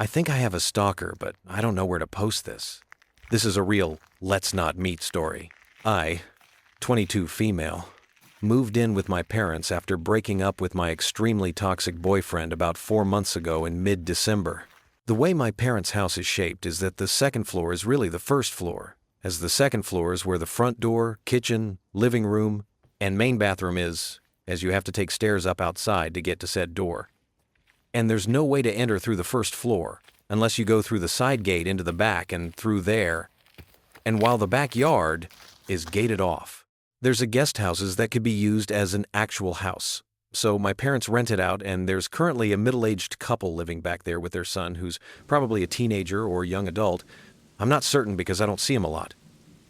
I think I have a stalker, but I don't know where to post this. This is a real let's not meet story. I, 22 female, moved in with my parents after breaking up with my extremely toxic boyfriend about 4 months ago in mid-December. The way my parents' house is shaped is that the second floor is really the first floor, as the second floor is where the front door, kitchen, living room, and main bathroom is, as you have to take stairs up outside to get to said door. And there's no way to enter through the first floor, unless you go through the side gate into the back and through there. And while the backyard is gated off, there's a guest houses that could be used as an actual house. So my parents rent it out, and there's currently a middle-aged couple living back there with their son who's probably a teenager or young adult. I'm not certain because I don't see him a lot.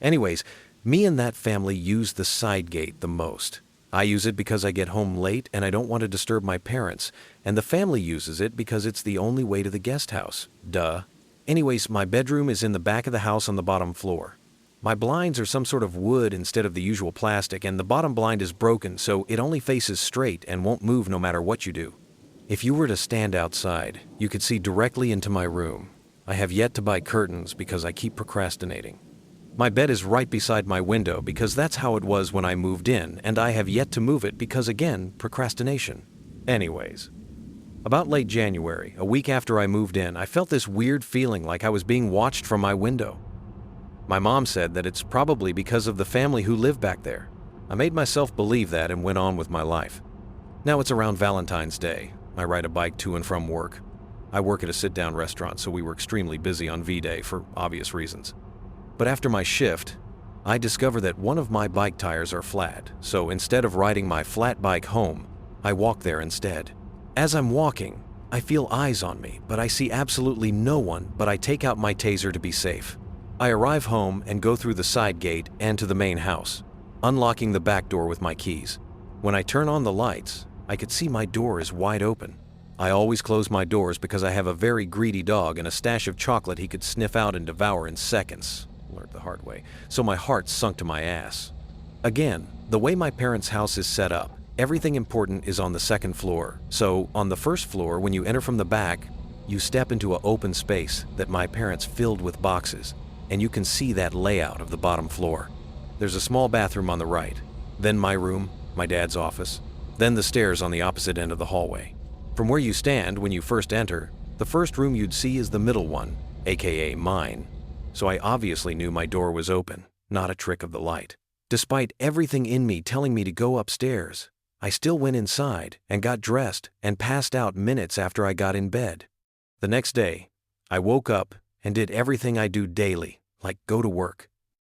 Anyways, me and that family use the side gate the most. I use it because I get home late and I don't want to disturb my parents, and the family uses it because it's the only way to the guest house. Duh. Anyways, my bedroom is in the back of the house on the bottom floor. My blinds are some sort of wood instead of the usual plastic, and the bottom blind is broken, so it only faces straight and won't move no matter what you do. If you were to stand outside, you could see directly into my room. I have yet to buy curtains because I keep procrastinating. My bed is right beside my window because that's how it was when I moved in, and I have yet to move it because, again, procrastination. Anyways, about late January, a week after I moved in, I felt this weird feeling like I was being watched from my window. My mom said that it's probably because of the family who live back there. I made myself believe that and went on with my life. Now it's around Valentine's Day. I ride a bike to and from work. I work at a sit-down restaurant, so we were extremely busy on V-Day for obvious reasons. But after my shift, I discover that one of my bike tires are flat, so instead of riding my flat bike home, I walk there instead. As I'm walking, I feel eyes on me, but I see absolutely no one, but I take out my taser to be safe. I arrive home and go through the side gate and to the main house, unlocking the back door with my keys. When I turn on the lights, I could see my door is wide open. I always close my doors because I have a very greedy dog and a stash of chocolate he could sniff out and devour in seconds. Learned the hard way, so my heart sunk to my ass. Again, the way my parents' house is set up, everything important is on the second floor. So on the first floor, when you enter from the back, you step into an open space that my parents filled with boxes, and you can see that layout of the bottom floor. There's a small bathroom on the right, then my room, my dad's office, then the stairs on the opposite end of the hallway. From where you stand when you first enter, the first room you'd see is the middle one, aka mine. So I obviously knew my door was open, not a trick of the light. Despite everything in me telling me to go upstairs, I still went inside and got dressed and passed out minutes after I got in bed. The next day, I woke up and did everything I do daily, like go to work.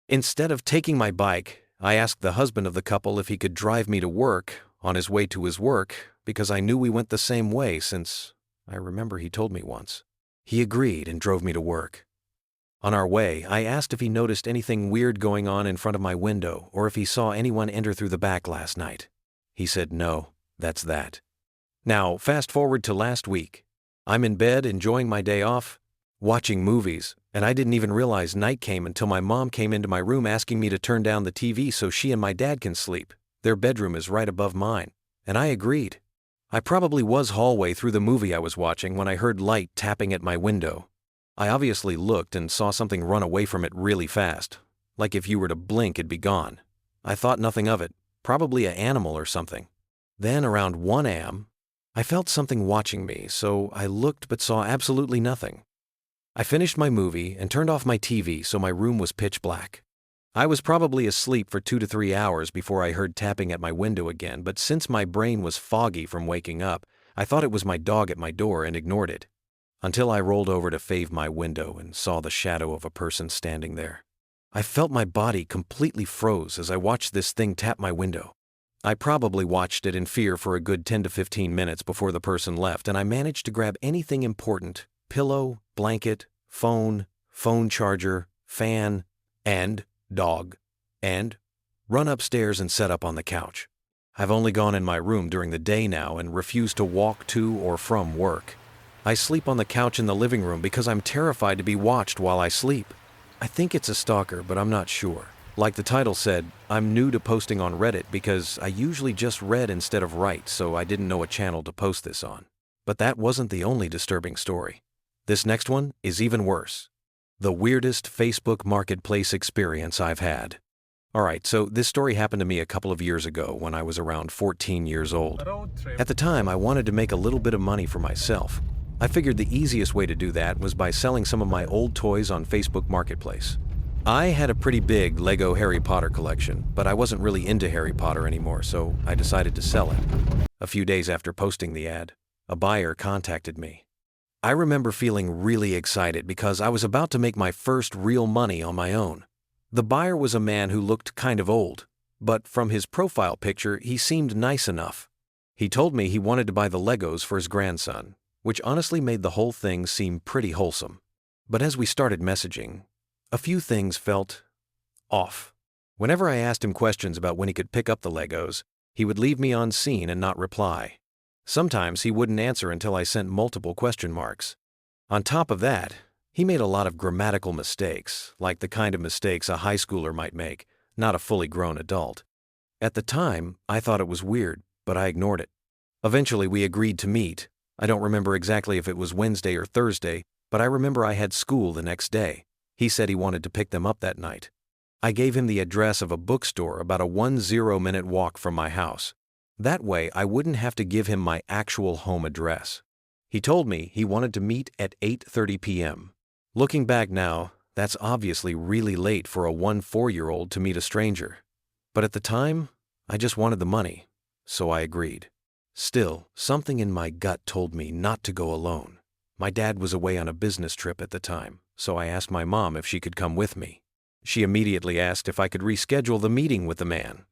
Instead of taking my bike, I asked the husband of the couple if he could drive me to work on his way to his work because I knew we went the same way since I remember he told me once. He agreed and drove me to work. On our way, I asked if he noticed anything weird going on in front of my window or if he saw anyone enter through the back last night. He said no, that's that. Now, fast forward to last week. I'm in bed enjoying my day off, watching movies, and I didn't even realize night came until my mom came into my room asking me to turn down the TV so she and my dad can sleep. Their bedroom is right above mine, and I agreed. I probably was hallway through the movie I was watching when I heard light tapping at my window. I obviously looked and saw something run away from it really fast, like if you were to blink it'd be gone. I thought nothing of it, probably an animal or something. Then around 1 a.m., I felt something watching me, so I looked but saw absolutely nothing. I finished my movie and turned off my TV so my room was pitch black. I was probably asleep for 2 to 3 hours before I heard tapping at my window again, but since my brain was foggy from waking up, I thought it was my dog at my door and ignored it. Until I rolled over to fave my window and saw the shadow of a person standing there. I felt my body completely froze as I watched this thing tap my window. I probably watched it in fear for a good 10 to 15 minutes before the person left, and I managed to grab anything important: pillow, blanket, phone charger, fan, and dog, and run upstairs and set up on the couch. I've only gone in my room during the day now and refuse to walk to or from work. I sleep on the couch in the living room because I'm terrified to be watched while I sleep. I think it's a stalker, but I'm not sure. Like the title said, I'm new to posting on Reddit because I usually just read instead of write, so I didn't know a channel to post this on. But that wasn't the only disturbing story. This next one is even worse. The weirdest Facebook Marketplace experience I've had. Alright, so this story happened to me a couple of years ago when I was around 14 years old. At the time, I wanted to make a little bit of money for myself. I figured the easiest way to do that was by selling some of my old toys on Facebook Marketplace. I had a pretty big Lego Harry Potter collection, but I wasn't really into Harry Potter anymore, so I decided to sell it. A few days after posting the ad, a buyer contacted me. I remember feeling really excited because I was about to make my first real money on my own. The buyer was a man who looked kind of old, but from his profile picture, he seemed nice enough. He told me he wanted to buy the Legos for his grandson, which honestly made the whole thing seem pretty wholesome. But as we started messaging, a few things felt off. Whenever I asked him questions about when he could pick up the Legos, he would leave me on scene and not reply. Sometimes he wouldn't answer until I sent multiple question marks. On top of that, he made a lot of grammatical mistakes, like the kind of mistakes a high schooler might make, not a fully grown adult. At the time, I thought it was weird, but I ignored it. Eventually, we agreed to meet. I don't remember exactly if it was Wednesday or Thursday, but I remember I had school the next day. He said he wanted to pick them up that night. I gave him the address of a bookstore about a 10-minute walk from my house. That way, I wouldn't have to give him my actual home address. He told me he wanted to meet at 8:30 p.m. Looking back now, that's obviously really late for a 4-year-old to meet a stranger. But at the time, I just wanted the money, so I agreed. Still, something in my gut told me not to go alone. My dad was away on a business trip at the time, so I asked my mom if she could come with me. She immediately asked if I could reschedule the meeting with the man.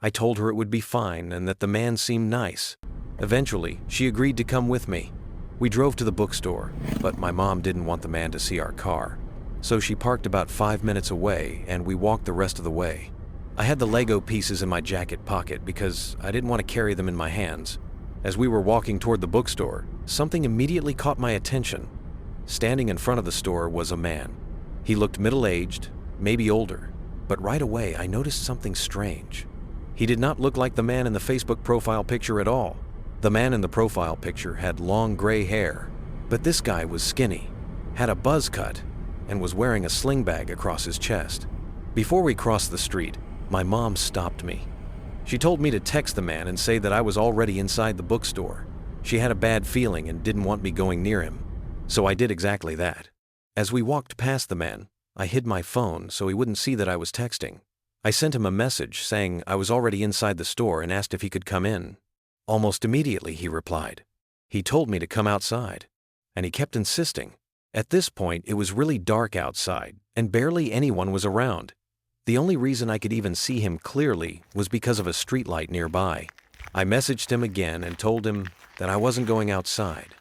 I told her it would be fine and that the man seemed nice. Eventually, she agreed to come with me. We drove to the bookstore, but my mom didn't want the man to see our car. So she parked about 5 minutes away and we walked the rest of the way. I had the Lego pieces in my jacket pocket because I didn't want to carry them in my hands. As we were walking toward the bookstore, something immediately caught my attention. Standing in front of the store was a man. He looked middle-aged, maybe older, but right away I noticed something strange. He did not look like the man in the Facebook profile picture at all. The man in the profile picture had long gray hair, but this guy was skinny, had a buzz cut, and was wearing a sling bag across his chest. Before we crossed the street, my mom stopped me. She told me to text the man and say that I was already inside the bookstore. She had a bad feeling and didn't want me going near him. So I did exactly that. As we walked past the man, I hid my phone so he wouldn't see that I was texting. I sent him a message saying I was already inside the store and asked if he could come in. Almost immediately he replied. He told me to come outside, and he kept insisting. At this point, it was really dark outside, and barely anyone was around. The only reason I could even see him clearly was because of a streetlight nearby. I messaged him again and told him that I wasn't going outside.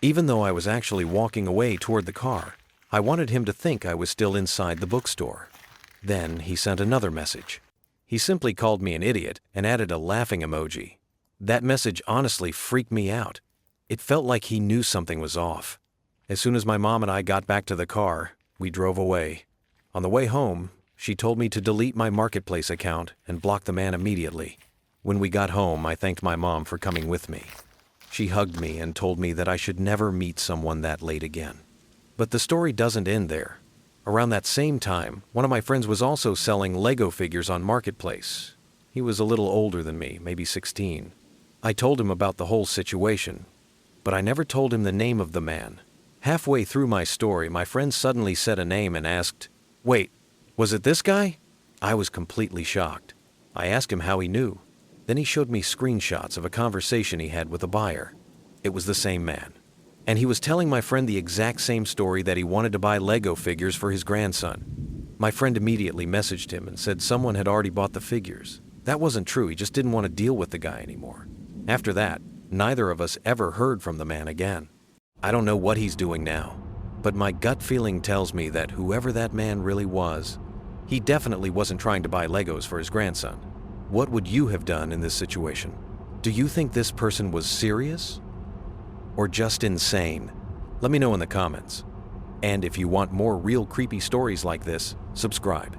Even though I was actually walking away toward the car, I wanted him to think I was still inside the bookstore. Then he sent another message. He simply called me an idiot and added a laughing emoji. That message honestly freaked me out. It felt like he knew something was off. As soon as my mom and I got back to the car, we drove away. On the way home, she told me to delete my Marketplace account and block the man immediately. When we got home, I thanked my mom for coming with me. She hugged me and told me that I should never meet someone that late again. But the story doesn't end there. Around that same time, one of my friends was also selling Lego figures on Marketplace. He was a little older than me, maybe 16. I told him about the whole situation, but I never told him the name of the man. Halfway through my story, my friend suddenly said a name and asked, "Wait, was it this guy?" I was completely shocked. I asked him how he knew. Then he showed me screenshots of a conversation he had with a buyer. It was the same man. And he was telling my friend the exact same story, that he wanted to buy Lego figures for his grandson. My friend immediately messaged him and said someone had already bought the figures. That wasn't true, he just didn't want to deal with the guy anymore. After that, neither of us ever heard from the man again. I don't know what he's doing now, but my gut feeling tells me that whoever that man really was, he definitely wasn't trying to buy Legos for his grandson. What would you have done in this situation? Do you think this person was serious? Or just insane? Let me know in the comments. And if you want more real creepy stories like this, subscribe.